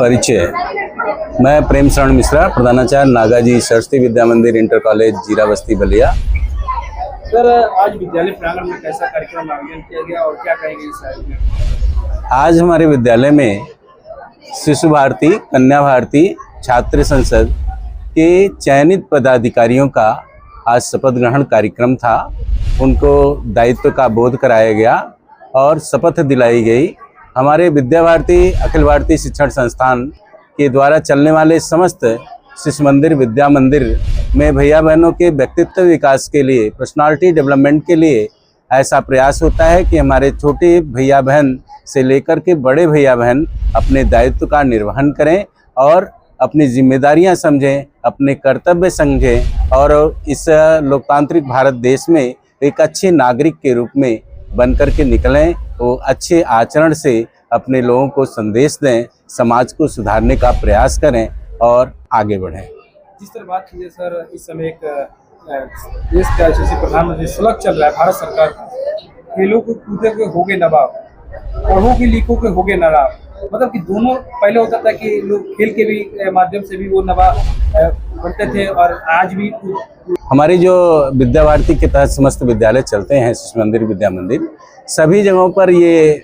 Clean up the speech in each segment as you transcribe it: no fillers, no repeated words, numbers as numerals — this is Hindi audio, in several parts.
परिचय। मैं प्रेम शरण मिश्रा, प्रधानाचार्य नागाजी सरस्वती विद्या मंदिर इंटर कॉलेज जीरा बस्ती बलिया। सर, आज विद्यालय प्रांगण में कैसा कार्यक्रम आयोजन किया गया और क्या कहेंगे इस आयोजन में? आज हमारे विद्यालय में शिशु भारती, कन्या भारती, छात्र संसद के चयनित पदाधिकारियों का आज शपथ ग्रहण कार्यक्रम था। उनको दायित्व का बोध कराया गया और शपथ दिलाई गई। हमारे विद्या भारती अखिल भारतीय शिक्षण संस्थान के द्वारा चलने वाले समस्त शिशु मंदिर, विद्या मंदिर में भैया बहनों के व्यक्तित्व विकास के लिए, पर्सनालिटी डेवलपमेंट के लिए ऐसा प्रयास होता है कि हमारे छोटे भैया बहन से लेकर के बड़े भैया बहन अपने दायित्व का निर्वहन करें और अपनी जिम्मेदारियां समझें, अपने कर्तव्य समझें और इस लोकतांत्रिक भारत देश में एक अच्छे नागरिक के रूप में बनकर के निकलें। वो अच्छे आचरण से अपने लोगों को संदेश दें, समाज को सुधारने का प्रयास करें और आगे बढ़ें। जिस तरह बात कीजिए सर, इस समय एक देश का यशस्वी प्रधानमंत्री सलग चल रहा है भारत सरकार का, खेलों को कूदे के होगे नवाब, पढ़ो की लिखो के होगे नवाब। मतलब कि दोनों पहले होता था कि लोग खेल के भी माध्यम से भी वो नवाब बनते थे और आज भी हमारी जो विद्या भारती के तहत समस्त विद्यालय चलते हैं, शिशु मंदिर, विद्या मंदिर, सभी जगहों पर ये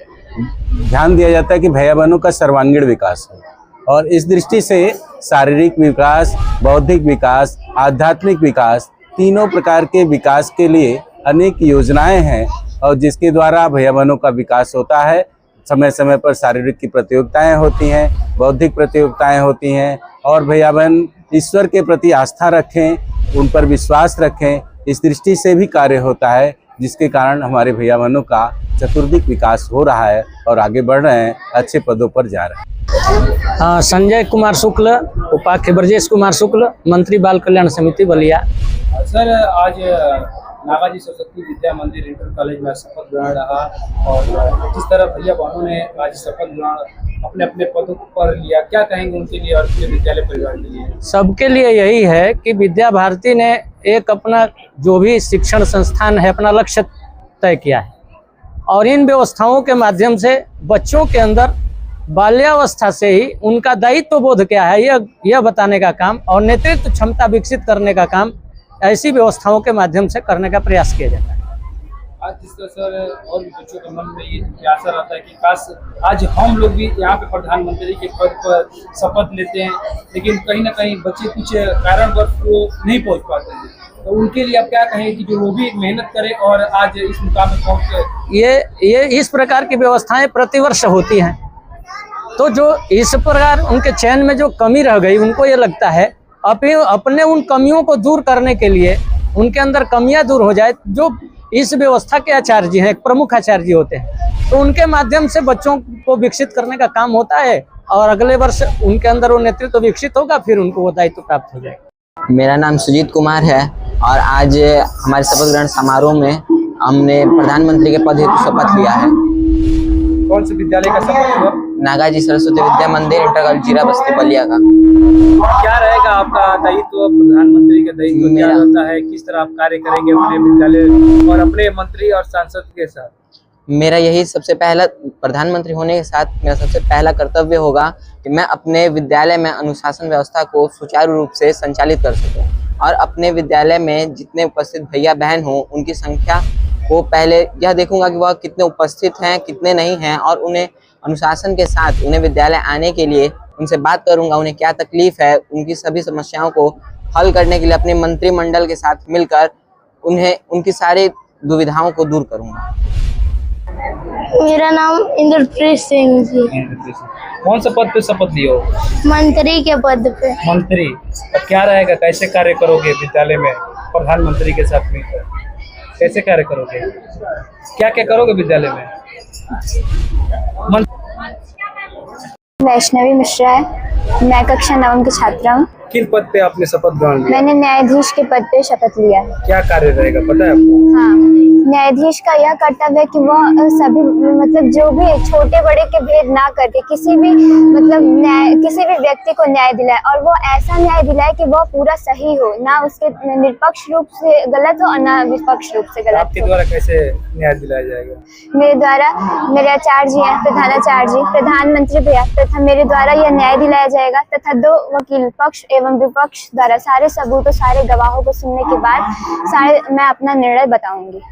ध्यान दिया जाता है कि भैया बहनों का सर्वांगीण विकास हो और इस दृष्टि से शारीरिक विकास, बौद्धिक विकास, आध्यात्मिक विकास, तीनों प्रकार के विकास के लिए अनेक योजनाएं हैं और जिसके द्वारा भैया बहनों का विकास होता है। समय समय पर शारीरिक की प्रतियोगिताएं होती हैं, बौद्धिक प्रतियोगिताएं होती हैं और भैया बहन ईश्वर के प्रति आस्था रखें, उन पर विश्वास रखें, इस दृष्टि से भी कार्य होता है, जिसके कारण हमारे भैया बहनों का चतुर्दिक विकास हो रहा है और आगे बढ़ रहे हैं, अच्छे पदों पर जा रहे हैं। संजय कुमार शुक्ल, उपाध्यक्ष ब्रजेश कुमार शुक्ल, मंत्री बाल कल्याण समिति बलिया। सर, आज नागाजी सरस्वती विद्या मंदिर इंटर कॉलेज में शपथ ग्रहण रहा और जिस तरह भैया बहनों ने आज शपथ ग्रहण अपने अपने पदों पर लिया, क्या कहेंगे उनके लिए और पूरे विद्यालय परिवार के लिए? सबके लिए यही है कि विद्या भारती ने एक अपना जो भी शिक्षण संस्थान है अपना लक्ष्य तय किया है और इन व्यवस्थाओं के माध्यम से बच्चों के अंदर बाल्यावस्था से ही उनका दायित्व बोध क्या है यह बताने का काम और नेतृत्व क्षमता विकसित करने का काम ऐसी व्यवस्थाओं के माध्यम से करने का प्रयास किया जाता है। आज जिस तरह सर और भी बच्चों के मन में ये आशा रहता है कि काश आज हम लोग भी यहाँ पे प्रधानमंत्री के पद पर शपथ लेते हैं, लेकिन कहीं ना कहीं बच्चे कुछ कारणवश वो नहीं पहुँच पाते हैं, तो उनके लिए आप क्या कहेंगे कि जो वो भी मेहनत करें और आज इस मुकाम में पहुँच? ये इस प्रकार की व्यवस्थाएं प्रतिवर्ष होती हैं, तो जो इस प्रकार उनके चयन में जो कमी रह गई, उनको ये लगता है अपने उन कमियों को दूर करने के लिए, उनके अंदर कमियां दूर हो जाए, जो इस व्यवस्था के आचार्य जी हैं, एक प्रमुख आचार्य जी होते हैं, तो उनके माध्यम से बच्चों को विकसित करने का काम होता है और अगले वर्ष उनके अंदर वो नेतृत्व विकसित होगा, फिर उनको वो दायित्व प्राप्त हो जाएगा। मेरा नाम सुजीत कुमार है और आज हमारे शपथ ग्रहण समारोह में हमने प्रधानमंत्री के पद हेतु शपथ लिया है। कौन से विद्यालय का शपथ हुआ? नागाजी सरस्वती विद्या मंदिर इंटर कॉलेज जीरा बस्ती बलिया का। क्या रहेगा आपका दायित्व, प्रधानमंत्री का दायित्व क्या रहता है, किस तरह आप कार्य करेंगे अपने विद्यालय और अपने मंत्री और सांसद के साथ? मेरा यही सबसे पहला, प्रधानमंत्री होने के साथ मेरा सबसे पहला कर्तव्य होगा कि मैं अपने विद्यालय में अनुशासन व्यवस्था को सुचारू रूप से संचालित कर सकूं और अपने विद्यालय में जितने उपस्थित भैया बहन हों उनकी संख्या को पहले यह देखूंगा कि वह कितने उपस्थित हैं, कितने नहीं हैं और उन्हें अनुशासन के साथ उन्हें विद्यालय आने के लिए उनसे बात करूंगा, उन्हें क्या तकलीफ है, उनकी सभी समस्याओं को हल करने के लिए अपने मंत्रिमंडल के साथ मिलकर उन्हें उनकी सारी दुविधाओं को दूर करूंगा। मेरा नाम इंद्रप्रीत सिंह जी। कौन सा पद पे शपथ लिए हो? मंत्री के पद पे। मंत्री, अब क्या रहेगा, कैसे कार्य करोगे विद्यालय में प्रधानमंत्री के साथ मिलकर, कैसे कार्य करोगे, क्या क्या करोगे विद्यालय में? वैष्णवी मिश्रा है, मैं कक्षा 9 की छात्रा हूँ। किन पद पे आपने शपथ ग्रहण लिया? मैंने न्यायाधीश के पद पे शपथ लिया है। क्या कार्य रहेगा पता है आपको? हाँ। न्यायाधीश का यह कर्तव्य है कि वह सभी मतलब जो भी छोटे बड़े के भेद ना करके किसी भी किसी भी व्यक्ति को न्याय दिलाए, और वो ऐसा न्याय दिलाए कि वह पूरा सही हो, ना उसके निष्पक्ष रूप से गलत हो और ना विपक्ष रूप से गलत आपके हो। द्वारा कैसे न्याय दिलाया जाएगा? मेरे द्वारा, मेरे आचार्य जी हैं, प्रधानाचार्य जी, प्रधानमंत्री भैया तथा मेरे द्वारा यह न्याय दिलाया जाएगा, तथा 2 वकील पक्ष एवं विपक्ष द्वारा सारे सबूतों, सारे गवाहों को सुनने के बाद मैं अपना निर्णय बताऊंगी।